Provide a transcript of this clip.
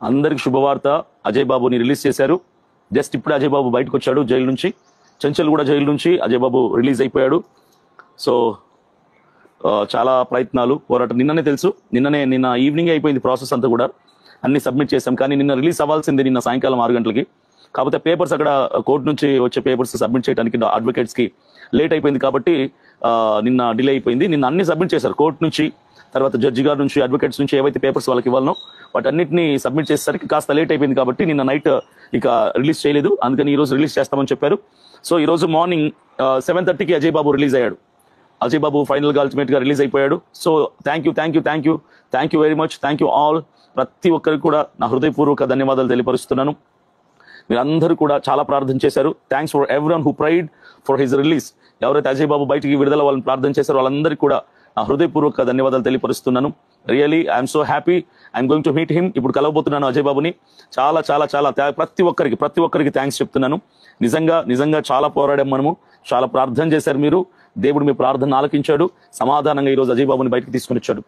అందరికి శుభవార్త, అజయ్ బాబుని రిలీజ్ చేశారు. జస్ట్ ఇప్పుడు అజయ్ బాబు బయటకు వచ్చాడు జైలు నుంచి, చెంచల్ కూడా జైలు నుంచి అజయ్ బాబు రిలీజ్ అయిపోయాడు. సో చాలా ప్రయత్నాలు, పోరాటం. నిన్ననే తెలుసు, నిన్న ఈవినింగ్ అయిపోయింది ప్రాసెస్ అంతా కూడా, అన్ని సబ్మిట్ చేశాం. కానీ నిన్న రిలీజ్ అవ్వాల్సింది నిన్న సాయంకాలం 6 గంటలకి. కాకపోతే పేపర్స్ అక్కడ కోర్టు నుంచి వచ్చే పేపర్స్ సబ్మిట్ చేయడానికి అడ్వకేట్స్కి లేట్ అయిపోయింది కాబట్టి నిన్న డిలే అయిపోయింది. నిన్న అన్ని సబ్మిట్ చేశారు కోర్టు నుంచి, తర్వాత జడ్జి గారి నుంచి, అడ్వకేట్స్ నుంచి ఏవైతే పేపర్స్ వాళ్ళకి ఇవ్వాలనో వాటన్నిటిని సబ్మిట్ చేసేసరికి కాస్త లేట్ అయిపోయింది కాబట్టి నిన్న నైట్ ఇక రిలీజ్ చేయలేదు. అందుకని ఈరోజు రిలీజ్ చేస్తామని చెప్పారు. సో ఈరోజు మార్నింగ్ 7:30కి అజయ్ బాబు రిలీజ్ అయ్యాడు. అజయ్ బాబు ఫైనల్గా అల్టిమేట్గా రిలీజ్ అయిపోయాడు. So thank you very much. Thank you all. ప్రతి ఒక్కరికి కూడా నా హృదయపూర్వక ధన్యవాదాలు తెలియపరుస్తున్నాను. మీరందరూ కూడా చాలా ప్రార్థన చేశారు. Thanks for everyone who pride for his release. ఎవరైతే అజయ్ బాబు బయటికి విడుదల వాళ్ళని ప్రార్థన చేశారో వాళ్ళందరికీ కూడా నా హృదయపూర్వక ధన్యవాదాలు తెలియపరుస్తున్నాను. Really I'm so happy. I'm going to meet him. ఇప్పుడు కలవబోతున్నాను అజయ్ బాబుని. చాలా చాలా చాలా ప్రతి ఒక్కరికి థ్యాంక్స్ చెప్తున్నాను. నిజంగా చాలా పోరాడాం మనము, చాలా ప్రార్థన చేశారు మీరు. దేవుడు మీ ప్రార్థన ఆలకించాడు. సమాధానంగా ఈరోజు అజయ్ బాబుని బయటకు తీసుకుని వచ్చాడు.